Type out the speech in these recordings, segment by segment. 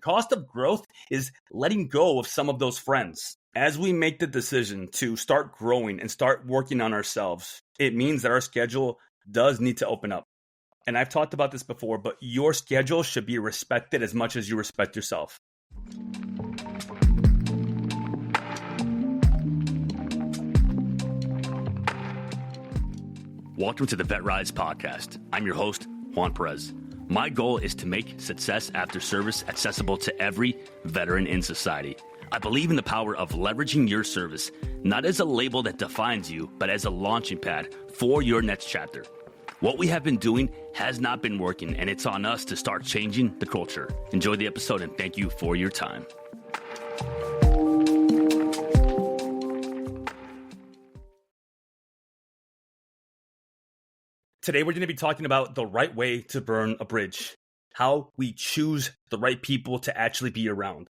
cost of growth is letting go of some of those friends. As we make the decision to start growing and start working on ourselves, it means that our schedule does need to open up. And I've talked about this before, but your schedule should be respected as much as you respect yourself. Welcome to the VetRise Podcast. I'm your host, Juan Perez. My goal is to make success after service accessible to every veteran in society. I believe in the power of leveraging your service, not as a label that defines you, but as a launching pad for your next chapter. What we have been doing has not been working, and it's on us to start changing the culture. Enjoy the episode, and thank you for your time. Today, we're going to be talking about the right way to burn a bridge, how we choose the right people to actually be around.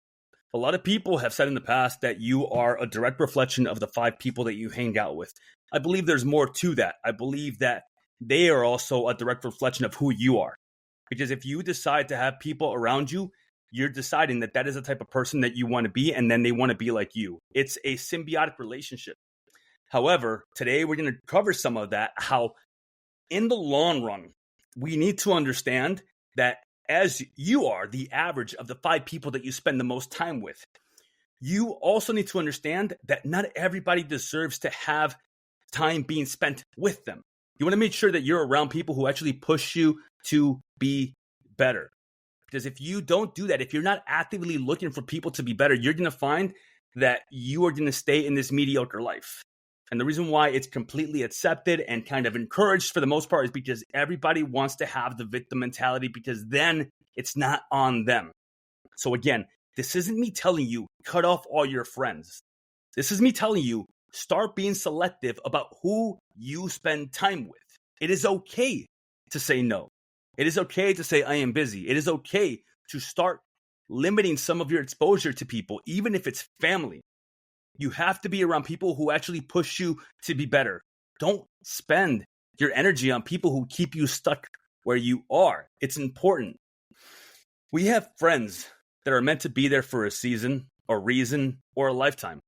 A lot of people have said in the past that you are a direct reflection of the 5 people that you hang out with. I believe there's more to that. I believe that they are also a direct reflection of who you are. Because if you decide to have people around you, you're deciding that that is the type of person that you want to be, and then they want to be like you. It's a symbiotic relationship. However, today we're going to cover some of that, how in the long run, we need to understand that as you are the average of the 5 people that you spend the most time with, you also need to understand that not everybody deserves to have time being spent with them. You want to make sure that you're around people who actually push you to be better. Because if you don't do that, if you're not actively looking for people to be better, you're going to find that you are going to stay in this mediocre life. And the reason why it's completely accepted and kind of encouraged for the most part is because everybody wants to have the victim mentality, because then it's not on them. So again, this isn't me telling you cut off all your friends. This is me telling you start being selective about who you spend time with. It is okay to say no. It is okay to say I am busy. It is okay to start limiting some of your exposure to people, even if it's family. You have to be around people who actually push you to be better. Don't spend your energy on people who keep you stuck where you are. It's important. We have friends that are meant to be there for a season, a reason, or a lifetime.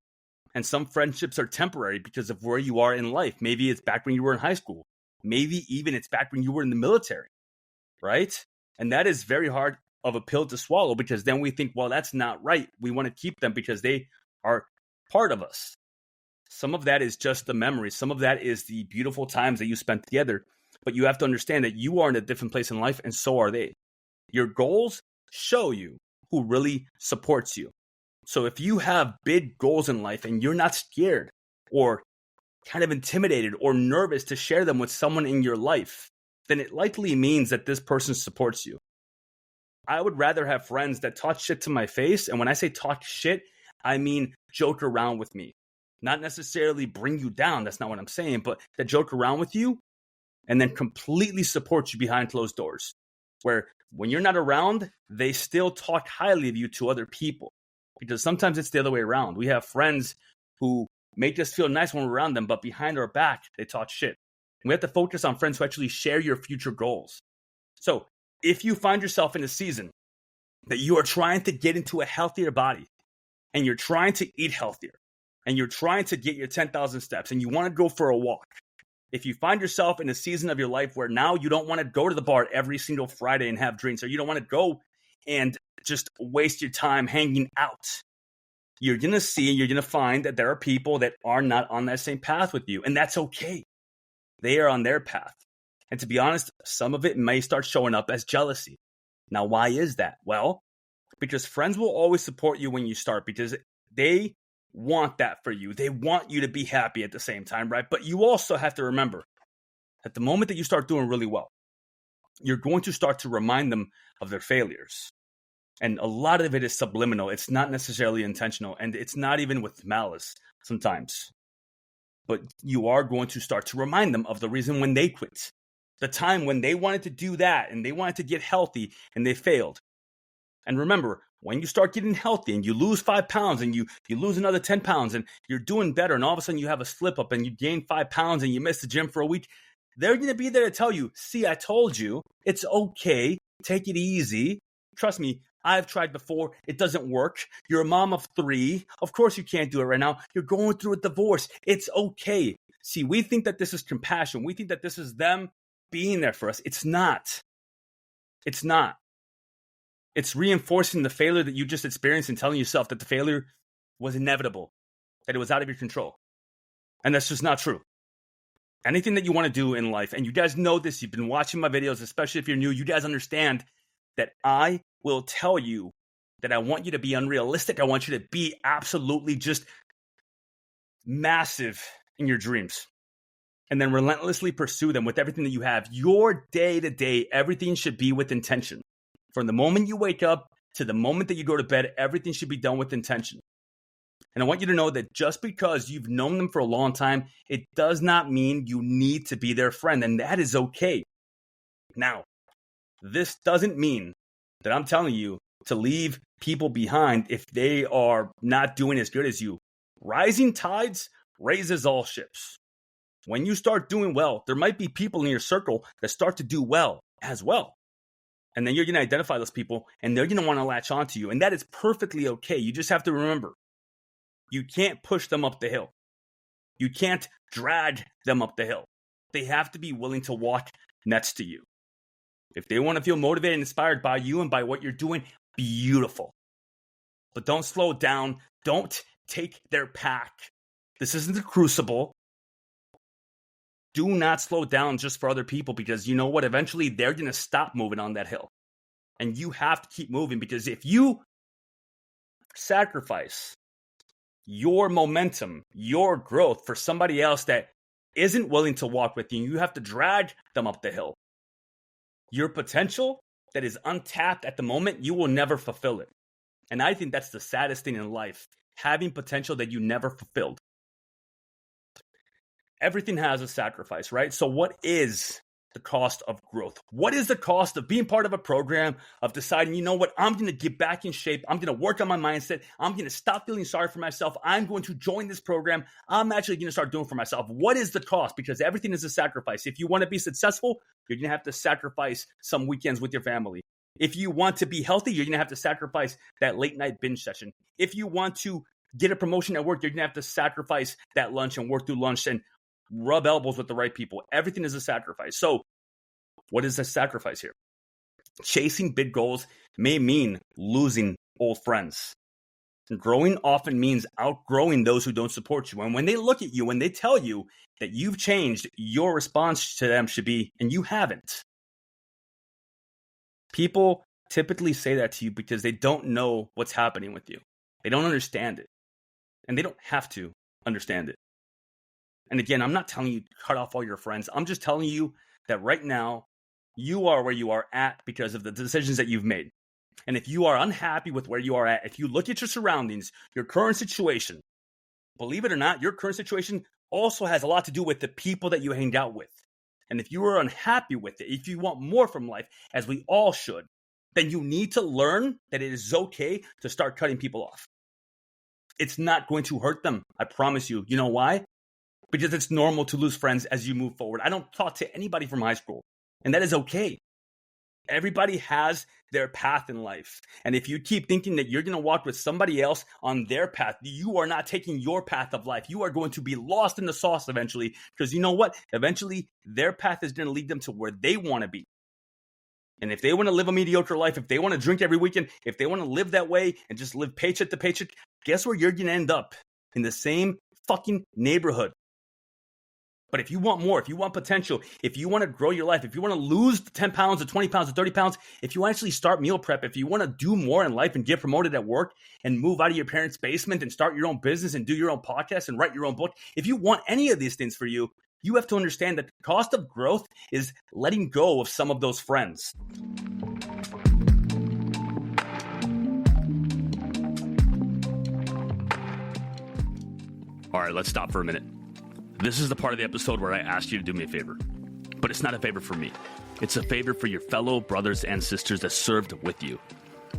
And some friendships are temporary because of where you are in life. Maybe it's back when you were in high school. Maybe even it's back when you were in the military, right? And that is very hard of a pill to swallow, because then we think, well, that's not right. We want to keep them because they are part of us. Some of that is just the memories. Some of that is the beautiful times that you spent together. But you have to understand that you are in a different place in life, and so are they. Your goals show you who really supports you. So if you have big goals in life and you're not scared or kind of intimidated or nervous to share them with someone in your life, then it likely means that this person supports you. I would rather have friends that talk shit to my face. And when I say talk shit, I mean joke around with me. Not necessarily bring you down. That's not what I'm saying. But that joke around with you and then completely support you behind closed doors. Where when you're not around, they still talk highly of you to other people. Because sometimes it's the other way around. We have friends who make us feel nice when we're around them, but behind our back, they talk shit. We have to focus on friends who actually share your future goals. So if you find yourself in a season that you are trying to get into a healthier body, and you're trying to eat healthier, and you're trying to get your 10,000 steps, and you want to go for a walk, if you find yourself in a season of your life where now you don't want to go to the bar every single Friday and have drinks, or you don't want to go and just waste your time hanging out, you're going to see, you're going to find that there are people that are not on that same path with you. And that's okay. They are on their path. And to be honest, some of it may start showing up as jealousy. Now, why is that? Well, because friends will always support you when you start, because they want that for you. They want you to be happy at the same time, right? But you also have to remember that the moment that you start doing really well, you're going to start to remind them of their failures. And a lot of it is subliminal. It's not necessarily intentional, and it's not even with malice sometimes. But you are going to start to remind them of the reason when they quit, the time when they wanted to do that and they wanted to get healthy and they failed. And remember, when you start getting healthy and you lose 5 pounds and you lose another 10 pounds and you're doing better, and all of a sudden you have a slip up and you gain 5 pounds and you miss the gym for a week, they're going to be there to tell you, see, I told you, it's okay. Take it easy. Trust me, I've tried before. It doesn't work. You're a mom of 3. Of course you can't do it right now. You're going through a divorce. It's okay. See, we think that this is compassion. We think that this is them being there for us. It's not. It's not. It's reinforcing the failure that you just experienced and telling yourself that the failure was inevitable, that it was out of your control. And that's just not true. Anything that you want to do in life, and you guys know this, you've been watching my videos, especially if you're new, you guys understand that I will tell you that I want you to be unrealistic. I want you to be absolutely just massive in your dreams. And then relentlessly pursue them with everything that you have. Your day-to-day, everything should be with intention. From the moment you wake up to the moment that you go to bed, everything should be done with intention. And I want you to know that just because you've known them for a long time, it does not mean you need to be their friend, and that is okay. Now, this doesn't mean that I'm telling you to leave people behind if they are not doing as good as you. Rising tides raises all ships. When you start doing well, there might be people in your circle that start to do well as well. And then you're going to identify those people, and they're going to want to latch onto you. And that is perfectly okay. You just have to remember, you can't push them up the hill. You can't drag them up the hill. They have to be willing to walk next to you. If they want to feel motivated and inspired by you and by what you're doing, beautiful. But don't slow down. Don't take their pack. This isn't the crucible. Do not slow down just for other people, because you know what? Eventually, they're going to stop moving on that hill. And you have to keep moving, because if you sacrifice your momentum, your growth for somebody else that isn't willing to walk with you, you have to drag them up the hill. Your potential that is untapped at the moment, you will never fulfill it. And I think that's the saddest thing in life, having potential that you never fulfilled. Everything has a sacrifice, right? So what is the cost of growth? What is the cost of being part of a program, of deciding, you know what, I'm going to get back in shape. I'm going to work on my mindset. I'm going to stop feeling sorry for myself. I'm going to join this program. I'm actually going to start doing for myself. What is the cost? Because everything is a sacrifice. If you want to be successful, you're going to have to sacrifice some weekends with your family. If you want to be healthy, you're going to have to sacrifice that late night binge session. If you want to get a promotion at work, you're going to have to sacrifice that lunch and work through lunch and rub elbows with the right people. Everything is a sacrifice. So what is the sacrifice here? Chasing big goals may mean losing old friends. Growing often means outgrowing those who don't support you. And when they look at you, when they tell you that you've changed, your response to them should be, and you haven't. People typically say that to you because they don't know what's happening with you. They don't understand it. And they don't have to understand it. And again, I'm not telling you to cut off all your friends. I'm just telling you that right now, you are where you are at because of the decisions that you've made. And if you are unhappy with where you are at, if you look at your surroundings, your current situation, believe it or not, your current situation also has a lot to do with the people that you hang out with. And if you are unhappy with it, if you want more from life, as we all should, then you need to learn that it is okay to start cutting people off. It's not going to hurt them, I promise you. You know why? Because it's normal to lose friends as you move forward. I don't talk to anybody from high school, and that is okay. Everybody has their path in life. And if you keep thinking that you're going to walk with somebody else on their path, you are not taking your path of life. You are going to be lost in the sauce eventually, because you know what? Eventually, their path is going to lead them to where they want to be. And if they want to live a mediocre life, if they want to drink every weekend, if they want to live that way and just live paycheck to paycheck, guess where you're going to end up? In the same fucking neighborhood. But if you want more, if you want potential, if you want to grow your life, if you want to lose 10 pounds or 20 pounds or 30 pounds, if you actually start meal prep, if you want to do more in life and get promoted at work and move out of your parents' basement and start your own business and do your own podcast and write your own book, if you want any of these things for you, you have to understand that the cost of growth is letting go of some of those friends. All right, let's stop for a minute. This is the part of the episode where I ask you to do me a favor. But it's not a favor for me. It's a favor for your fellow brothers and sisters that served with you.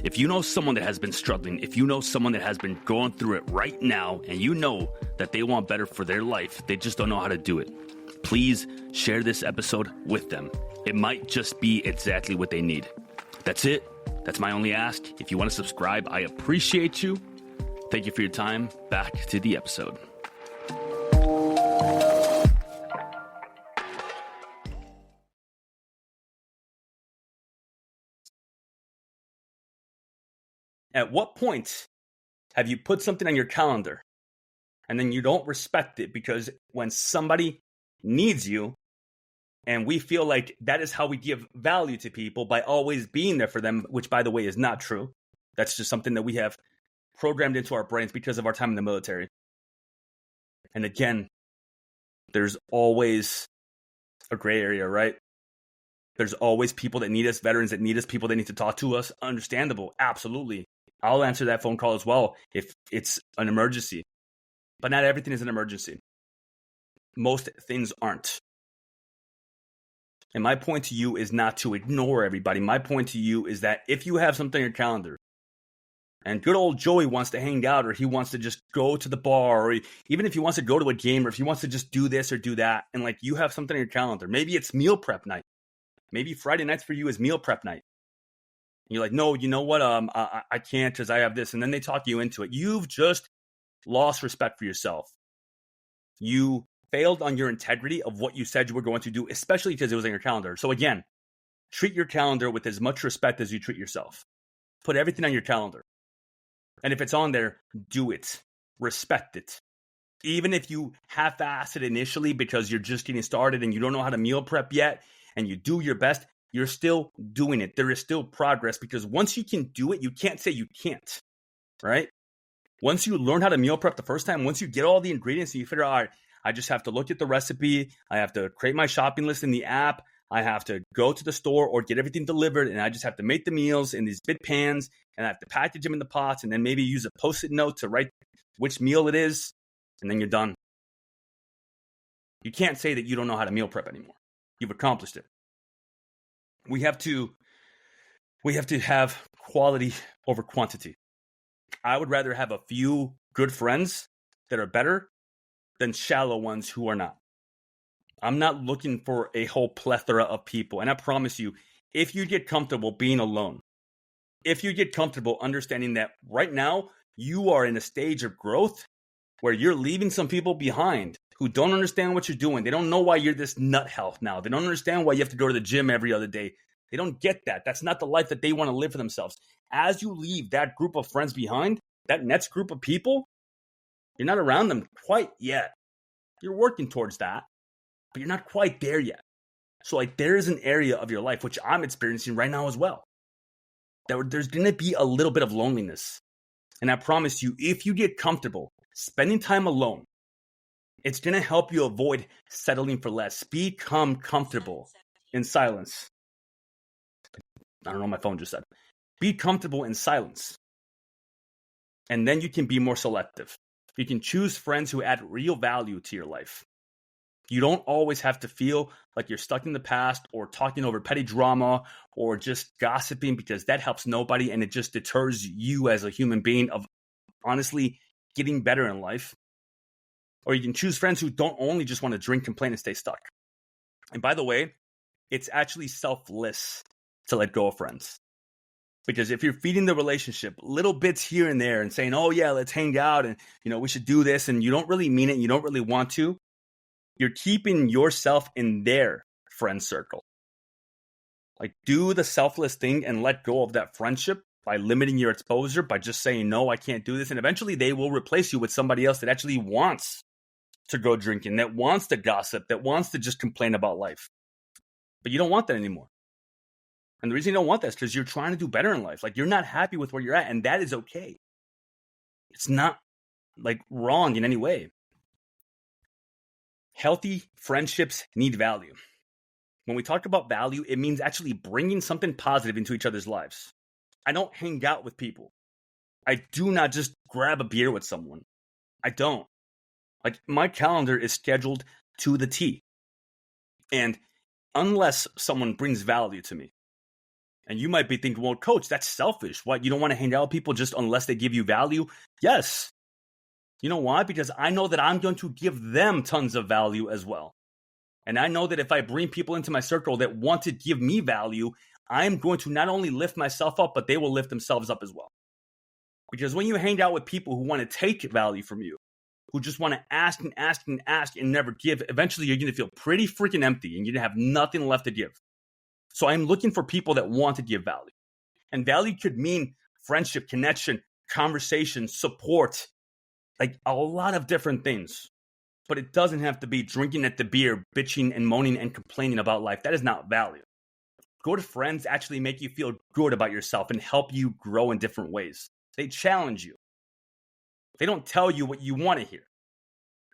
If you know someone that has been struggling, if you know someone that has been going through it right now, and you know that they want better for their life, they just don't know how to do it, please share this episode with them. It might just be exactly what they need. That's it. That's my only ask. If you want to subscribe, I appreciate you. Thank you for your time. Back to the episode. At what point have you put something on your calendar and then you don't respect it because when somebody needs you, and we feel like that is how we give value to people by always being there for them, which, by the way, is not true. That's just something that we have programmed into our brains because of our time in the military. And again, there's always a gray area, right? There's always people that need us, veterans that need us, people that need to talk to us. Understandable, absolutely. I'll answer that phone call as well if it's an emergency. But not everything is an emergency. Most things aren't. And my point to you is not to ignore everybody. My point to you is that if you have something on your calendar and good old Joey wants to hang out, or he wants to just go to the bar, or even if he wants to go to a game, or if he wants to just do this or do that, and like you have something on your calendar, maybe it's meal prep night. Maybe Friday nights for you is meal prep night. And you're like, no, you know what? I can't because I have this. And then they talk you into it. You've just lost respect for yourself. You failed on your integrity of what you said you were going to do, especially because it was on your calendar. So again, treat your calendar with as much respect as you treat yourself. Put everything on your calendar. And if it's on there, do it. Respect it. Even if you half-ass it initially because you're just getting started and you don't know how to meal prep yet, and you do your best, you're still doing it. There is still progress because once you can do it, you can't say you can't, right? Once you learn how to meal prep the first time, once you get all the ingredients and you figure out, all right, I just have to look at the recipe. I have to create my shopping list in the app. I have to go to the store or get everything delivered. And I just have to make the meals in these big pans. And I have to package them in the pots and then maybe use a Post-it note to write which meal it is. And then you're done. You can't say that you don't know how to meal prep anymore. You've accomplished it. We have to have quality over quantity. I would rather have a few good friends that are better than shallow ones who are not. I'm not looking for a whole plethora of people. And I promise you, if you get comfortable being alone, if you get comfortable understanding that right now you are in a stage of growth where you're leaving some people behind who don't understand what you're doing. They don't know why you're this nut health now. They don't understand why you have to go to the gym every other day. They don't get that. That's not the life that they want to live for themselves. As you leave that group of friends behind, that next group of people, you're not around them quite yet. You're working towards that, but you're not quite there yet. So like there is an area of your life, which I'm experiencing right now as well, that there's going to be a little bit of loneliness. And I promise you, if you get comfortable spending time alone, it's going to help you avoid settling for less. Become comfortable in silence. I don't know what my phone just said. Be comfortable in silence. And then you can be more selective. You can choose friends who add real value to your life. You don't always have to feel like you're stuck in the past or talking over petty drama or just gossiping because that helps nobody and it just deters you as a human being of honestly getting better in life. Or you can choose friends who don't only just want to drink, complain, and stay stuck. And by the way, it's actually selfless to let go of friends. Because if you're feeding the relationship little bits here and there and saying, oh yeah, let's hang out and we should do this, and you don't really mean it and you don't really want to, you're keeping yourself in their friend circle. Like do the selfless thing and let go of that friendship by limiting your exposure, by just saying, no, I can't do this. And eventually they will replace you with somebody else that actually wants to go drinking, that wants to gossip, that wants to just complain about life. But you don't want that anymore. And the reason you don't want that is because you're trying to do better in life. Like you're not happy with where you're at, and that is okay. It's not like wrong in any way. Healthy friendships need value. When we talk about value, it means actually bringing something positive into each other's lives. I don't hang out with people. I do not just grab a beer with someone. I don't. Like my calendar is scheduled to the T. And unless someone brings value to me, and you might be thinking, well, coach, that's selfish. What, you don't want to hang out with people just unless they give you value? Yes. You know why? Because I know that I'm going to give them tons of value as well. And I know that if I bring people into my circle that want to give me value, I'm going to not only lift myself up, but they will lift themselves up as well. Because when you hang out with people who want to take value from you, who just want to ask and ask and ask and never give, eventually you're going to feel pretty freaking empty and you're going to have nothing left to give. So I'm looking for people that want to give value. And value could mean friendship, connection, conversation, support, like a lot of different things. But it doesn't have to be drinking at the beer, bitching and moaning and complaining about life. That is not value. Good friends actually make you feel good about yourself and help you grow in different ways. They challenge you. They don't tell you what you want to hear.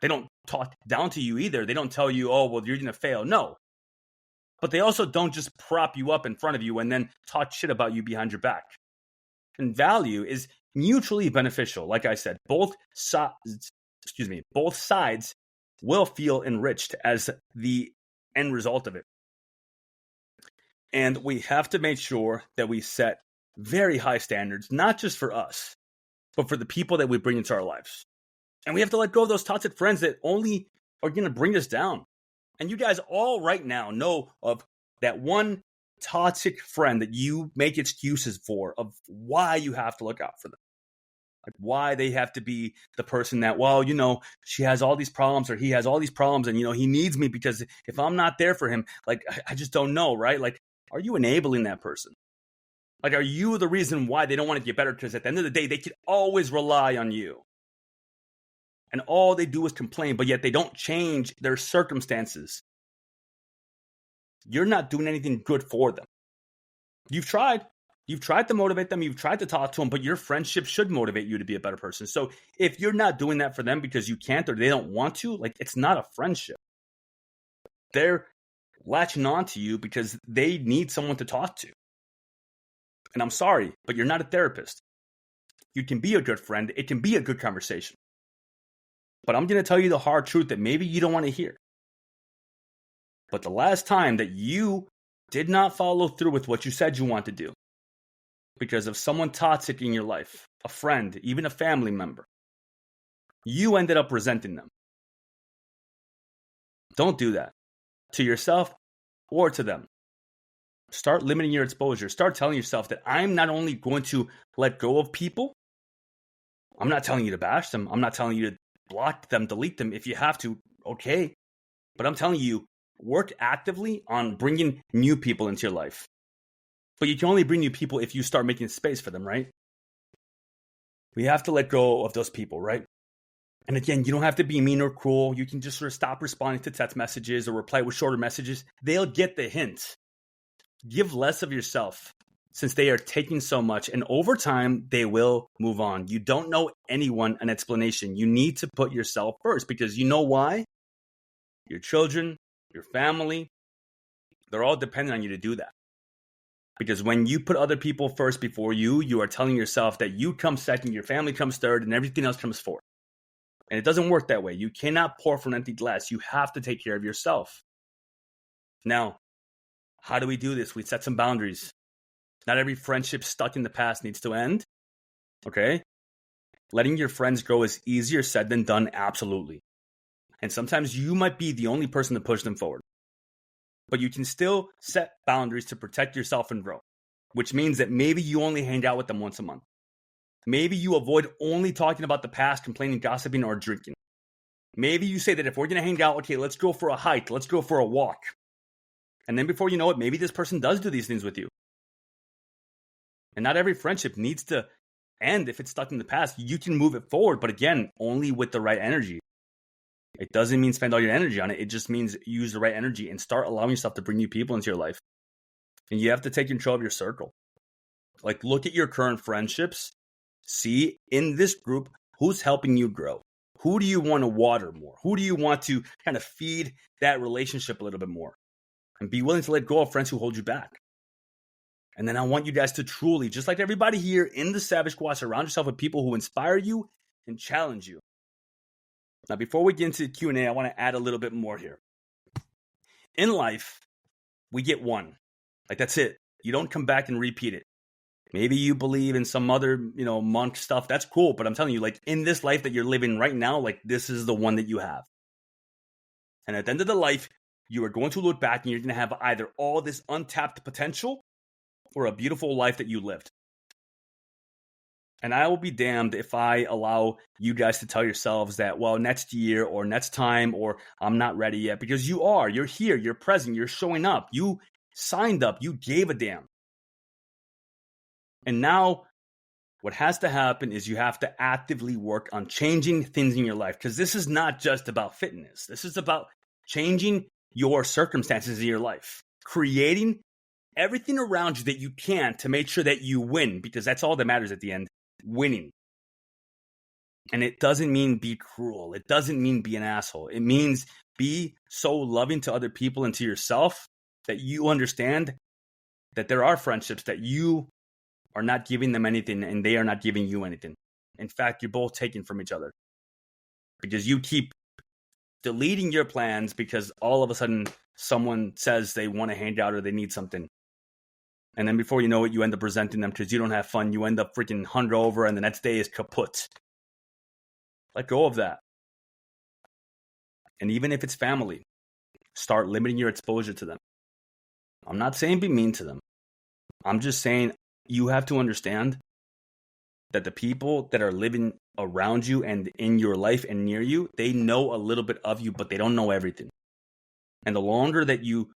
They don't talk down to you either. They don't tell you, oh, well, you're going to fail. No. But they also don't just prop you up in front of you and then talk shit about you behind your back. And value is mutually beneficial. Like I said, both sides will feel enriched as the end result of it. And we have to make sure that we set very high standards, not just for us, but for the people that we bring into our lives. And we have to let go of those toxic friends that only are going to bring us down. And you guys all right now know of that one toxic friend that you make excuses for of why you have to look out for them. Like why they have to be the person that, well, she has all these problems or he has all these problems and, he needs me because if I'm not there for him, like, I just don't know, right? Like, are you enabling that person? Like, are you the reason why they don't want to get better? Because at the end of the day, they could always rely on you. And all they do is complain, but yet they don't change their circumstances. You're not doing anything good for them. You've tried. You've tried to motivate them. You've tried to talk to them, but your friendship should motivate you to be a better person. So if you're not doing that for them because you can't or they don't want to, like, it's not a friendship. They're latching on to you because they need someone to talk to. And I'm sorry, but you're not a therapist. You can be a good friend. It can be a good conversation. But I'm going to tell you the hard truth that maybe you don't want to hear. But the last time that you did not follow through with what you said you want to do because of someone toxic in your life, a friend, even a family member, you ended up resenting them. Don't do that to yourself or to them. Start limiting your exposure. Start telling yourself that I'm not only going to let go of people, I'm not telling you to bash them. I'm not telling you to block them, delete them. If you have to, okay. But I'm telling you, work actively on bringing new people into your life. But you can only bring new people if you start making space for them, right? We have to let go of those people, right? And again, you don't have to be mean or cruel. You can just sort of stop responding to text messages or reply with shorter messages. They'll get the hint. Give less of yourself since they are taking so much. And over time, they will move on. You don't know anyone an explanation. You need to put yourself first because you know why? Your children, your family, they're all dependent on you to do that. Because when you put other people first before you, you are telling yourself that you come second, your family comes third, and everything else comes fourth. And it doesn't work that way. You cannot pour from an empty glass. You have to take care of yourself. Now, how do we do this? We set some boundaries. Not every friendship stuck in the past needs to end. Okay? Letting your friends grow is easier said than done, absolutely. And sometimes you might be the only person to push them forward. But you can still set boundaries to protect yourself and grow, which means that maybe you only hang out with them once a month. Maybe you avoid only talking about the past, complaining, gossiping, or drinking. Maybe you say that if we're going to hang out, okay, let's go for a hike, let's go for a walk. And then before you know it, maybe this person does do these things with you. And not every friendship needs to end if it's stuck in the past. You can move it forward, but again, only with the right energy. It doesn't mean spend all your energy on it. It just means use the right energy and start allowing yourself to bring new people into your life. And you have to take control of your circle. Like, look at your current friendships. See in this group who's helping you grow. Who do you want to water more? Who do you want to kind of feed that relationship a little bit more? And be willing to let go of friends who hold you back. And then I want you guys to truly, just like everybody here in the Savage Squad, surround yourself with people who inspire you and challenge you. Now, before we get into the Q&A, I want to add a little bit more here. In life, we get one. Like, that's it. You don't come back and repeat it. Maybe you believe in some other, monk stuff. That's cool. But I'm telling you, like, in this life that you're living right now, like, this is the one that you have. And at the end of the life, you are going to look back and you're going to have either all this untapped potential or a beautiful life that you lived. And I will be damned if I allow you guys to tell yourselves that, well, next year or next time, or I'm not ready yet, because you are. You're here. You're present. You're showing up. You signed up. You gave a damn. And now what has to happen is you have to actively work on changing things in your life, because this is not just about fitness. This is about changing your circumstances in your life, creating everything around you that you can to make sure that you win, because that's all that matters at the end. Winning. And it doesn't mean be cruel. It doesn't mean be an asshole. It means be so loving to other people and to yourself that you understand that there are friendships that you are not giving them anything and they are not giving you anything. In fact, you're both taking from each other because you keep deleting your plans because all of a sudden someone says they want to hang out or they need something. And then before you know it, you end up resenting them because you don't have fun. You end up freaking hungover and the next day is kaput. Let go of that. And even if it's family, start limiting your exposure to them. I'm not saying be mean to them. I'm just saying you have to understand that the people that are living around you and in your life and near you, they know a little bit of you, but they don't know everything. And the longer that you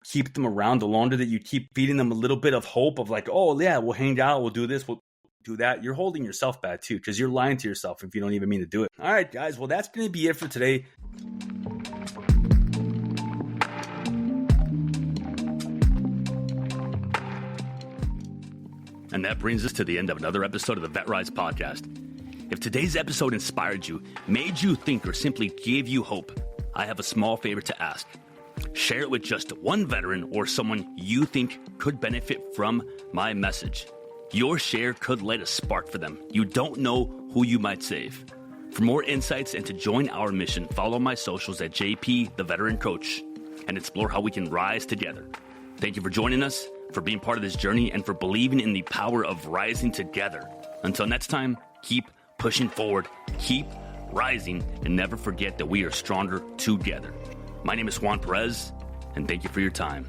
keep them around, the longer that you keep feeding them a little bit of hope of like, oh yeah, we'll hang out, we'll do this, we'll do that, you're holding yourself back too, because you're lying to yourself if you don't even mean to do it. All right, guys, well, that's going to be it for today. And that brings us to the end of another episode of the VetRise Podcast. If today's episode inspired you, made you think, or simply gave you hope, I have a small favor to ask. Share it with just one veteran or someone you think could benefit from my message. Your share could light a spark for them. You don't know who you might save. For more insights and to join our mission, follow my socials at JP the Veteran Coach and explore how we can rise together. Thank you for joining us, for being part of this journey, and for believing in the power of rising together. Until next time, keep pushing forward, keep rising, and never forget that we are stronger together. My name is Juan Perez, and thank you for your time.